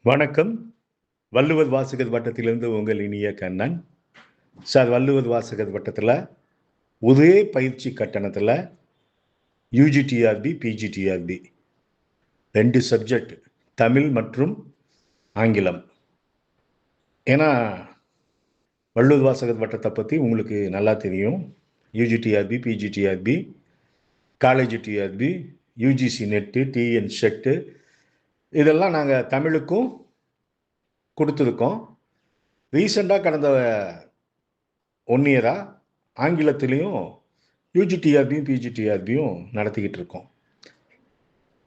வணக்கம். வள்ளுவர் வாசகர் வட்டத்திலிருந்து உங்கள் இனிய கண்ணன். சார், வள்ளுவர் வாசகர் வட்டத்தில் ஒரே பயிற்சி கட்டணத்தில் யூஜிடிஆர்பி, பிஜிடிஆர்பி 2 சப்ஜெக்ட், தமிழ் மற்றும் ஆங்கிலம். ஏன்னா வள்ளுவர் வாசகர் வட்டத்தை பற்றி உங்களுக்கு நல்லா தெரியும். UG TRB, PG TRB, college TRB, UGC NET, TN SET இதெல்லாம் நாங்கள் தமிழுக்கும் கொடுத்துருக்கோம். ரீசெண்டாக கடந்த 1 இயராக ஆங்கிலத்திலையும் யூஜிடிஆர்பியும் பிஜிடிஆர்பியும் நடத்திக்கிட்டு இருக்கோம்.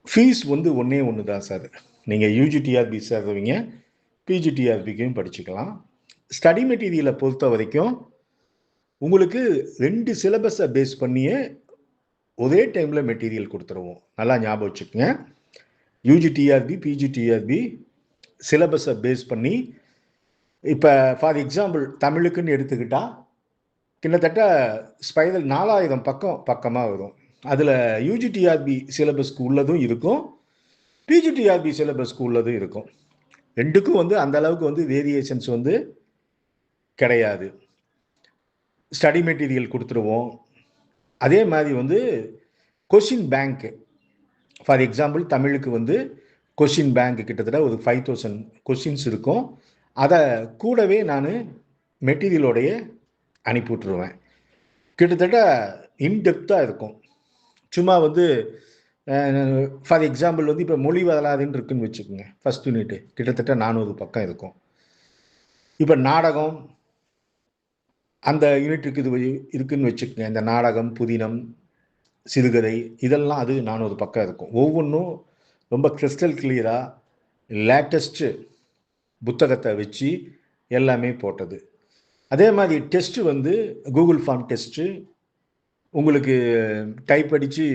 ஃபீஸ் ஒன்று தான் சார். நீங்கள் யூஜிடிஆர்பி சேர்றவங்க பிஜிடிஆர்பிக்கும் படிச்சுக்கலாம். ஸ்டடி மெட்டீரியலை பொறுத்த வரைக்கும் உங்களுக்கு 2 சிலபஸை பேஸ் பண்ணியே ஒரே டைமில் மெட்டீரியல் கொடுத்துருவோம். நல்லா ஞாபகம் வச்சுக்கோங்க. யூஜிடிஆர்பி, பிஜிடிஆர்பி சிலபஸை பேஸ் பண்ணி, இப்போ ஃபார் எக்ஸாம்பிள் தமிழுக்குன்னு எடுத்துக்கிட்டால் கிட்டத்தட்ட ஸ்பைரல் 4000 பக்கமாக வரும். அதில் யூஜிடிஆர்பி சிலபஸ்க்கு உள்ளதும் இருக்கும், பிஜிடிஆர்பி சிலபஸ்க்கு உள்ளதும் இருக்கும். ரெண்டுக்கும் அந்த அளவுக்கு வேரியேஷன்ஸ் கிடையாது. ஸ்டடி மெட்டீரியல் கொடுத்துருவோம். அதே மாதிரி கொஷின் பேங்க், ஃபார் எக்ஸாம்பிள் தமிழுக்கு கொஷின் பேங்க் கிட்டத்தட்ட ஒரு 5000 கொஷின்ஸ் இருக்கும். அதை கூடவே நான் மெட்டீரியலோடைய அனுப்பி விட்டுருவேன். கிட்டத்தட்ட இன்டெப்த்தாக இருக்கும். சும்மா ஃபார் எக்ஸாம்பிள் இப்போ மொழி வரலாறுன்னு இருக்குன்னு வச்சுக்கோங்க. ஃபர்ஸ்ட் யூனிட்டு கிட்டத்தட்ட 400 பக்கம் இருக்கும். இப்போ நாடகம் அந்த யூனிட்டுக்கு இது இருக்குன்னு வச்சுக்கோங்க. இந்த நாடகம், புதினம், சிறுகதை இதெல்லாம் அது 400 பக்கம் இருக்கும். ஒவ்வொன்றும் ரொம்ப கிறிஸ்டல் கிளியராக லேட்டஸ்ட்டு புத்தகத்தை வச்சு எல்லாமே போட்டது. அதே மாதிரி டெஸ்ட்டு கூகுள் ஃபார்ம் டெஸ்ட்டு, உங்களுக்கு டைப் அடித்து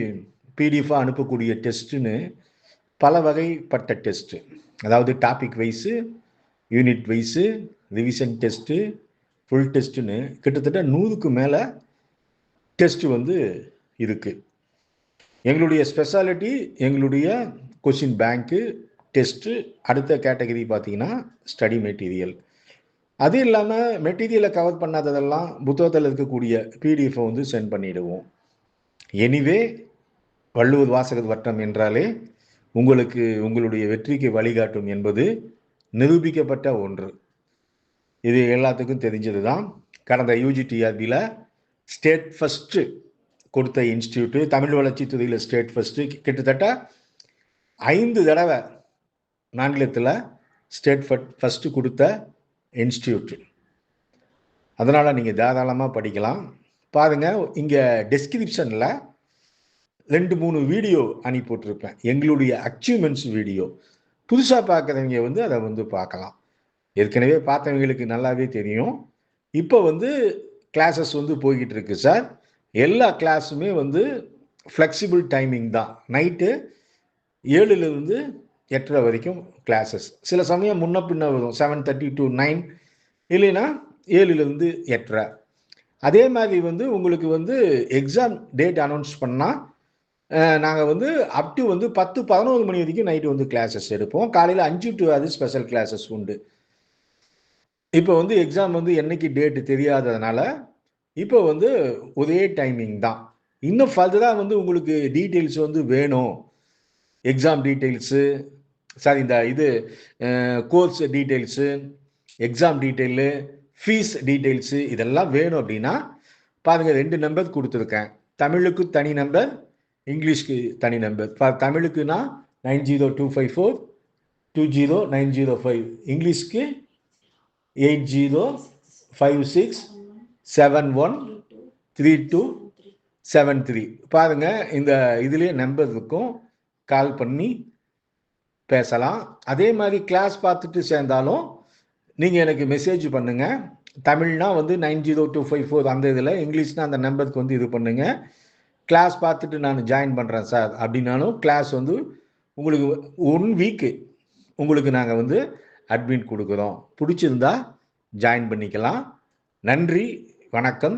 பிடிஎஃபாக அனுப்பக்கூடிய டெஸ்ட்டுன்னு பல வகைப்பட்ட டெஸ்ட்டு, அதாவது topic wise, unit wise, revision test, full டெஸ்ட்டுன்னு கிட்டத்தட்ட 100க்கு மேலே டெஸ்ட்டு இருக்குது. எங்களுடைய ஸ்பெஷாலிட்டி எங்களுடைய கொஷின் பேங்க்கு, டெஸ்ட்டு. அடுத்த கேட்டகரி பார்த்தீங்கன்னா ஸ்டடி மெட்டீரியல். அது இல்லாமல் மெட்டீரியலை கவர் பண்ணாததெல்லாம் புத்தகத்தில் இருக்கக்கூடிய பிடிஎஃபை சென்ட் பண்ணிவிடுவோம். எனிவே வள்ளுவர் வாசகர் வட்டம் என்றாலே உங்களுக்கு உங்களுடைய வெற்றிக்கு வழிகாட்டும் என்பது நிரூபிக்கப்பட்ட ஒன்று. இது எல்லாத்துக்கும் தெரிஞ்சது தான். கடந்த யூஜிடிஆர்பியில் ஸ்டேட் ஃபஸ்ட்டு கொடுத்த இன்ஸ்டியூட்டு, தமிழ் வளர்ச்சி துறையில் ஸ்டேட் ஃபஸ்ட்டு, கிட்டத்தட்ட 5 தடவை ஆங்கிலத்தில் ஸ்டேட் ஃபஸ்ட்டு கொடுத்த இன்ஸ்டியூட். அதனால் நீங்கள் தாராளமாக படிக்கலாம். பாருங்கள், இங்கே டெஸ்கிரிப்ஷனில் 2-3 வீடியோ அனுப்பிவிட்ருப்பேன். எங்களுடைய அச்சீவ்மெண்ட்ஸ் வீடியோ. புதுசாக பார்க்குறவங்க அதை பார்க்கலாம். ஏற்கனவே பார்த்தவங்களுக்கு நல்லாவே தெரியும். இப்போ கிளாஸஸ் போய்கிட்டு இருக்கு சார். எல்லா கிளாஸுமே ஃப்ளெக்சிபிள் டைமிங் தான். நைட்டு 7லிருந்து 8:30 வரைக்கும் கிளாஸஸ். சில சமயம் முன்ன பின்ன வரும், 7:30 to 9, இல்லைன்னா 7லிருந்து 8:30. அதே மாதிரி உங்களுக்கு எக்ஸாம் டேட் அனௌன்ஸ் பண்ணால் நாங்கள் அப் டு 10-11 மணி வரைக்கும் நைட்டு கிளாஸஸ் எடுப்போம். காலையில் 5 to 6 ஸ்பெஷல் கிளாஸஸ் உண்டு. இப்போ எக்ஸாம் என்னைக்கு டேட்டு தெரியாததுனால இப்போ ஒரே டைமிங் தான். இன்னும் ஃபர்தராக உங்களுக்கு டீட்டெயில்ஸ் வேணும், எக்ஸாம் டீட்டெயில்ஸு, சாரி இந்த course details, exam detail, fees details இதெல்லாம் வேணும் அப்படின்னா பாருங்கள், 2 நம்பர் கொடுத்துருக்கேன். தமிழுக்கு தனி நம்பர், இங்கிலீஷ்க்கு தனி நம்பர். தமிழுக்குன்னா 9025420905, இங்கிலீஷ்க்கு 8056713273. பாருங்கள், இந்த இதுலேயே நம்பர் இருக்கும், கால் பண்ணி பேசலாம். அதே மாதிரி கிளாஸ் பார்த்துட்டு சேர்ந்தாலும் நீங்கள் எனக்கு மெசேஜ் பண்ணுங்கள். தமிழ்னா 90254 அந்த இதில், இங்கிலீஷ்னா அந்த நம்பருக்கு இது பண்ணுங்கள். கிளாஸ் பார்த்துட்டு நான் ஜாயின் பண்ணுறேன் சார் அப்படின்னாலும் கிளாஸ் உங்களுக்கு 1 வீக்கு உங்களுக்கு நாங்கள் அட்மிட் கொடுக்குறோம். பிடிச்சிருந்தா ஜாயின் பண்ணிக்கலாம். நன்றி, வணக்கம்.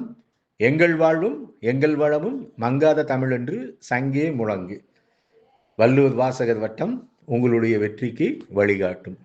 எங்கள் வாழ்வும் எங்கள் வளமும் மங்காத தமிழென்று சங்கே முழங்கு. வள்ளுவர் வாசகர் வட்டம் உங்களுடைய வெற்றிக்கு வழிகாட்டும்.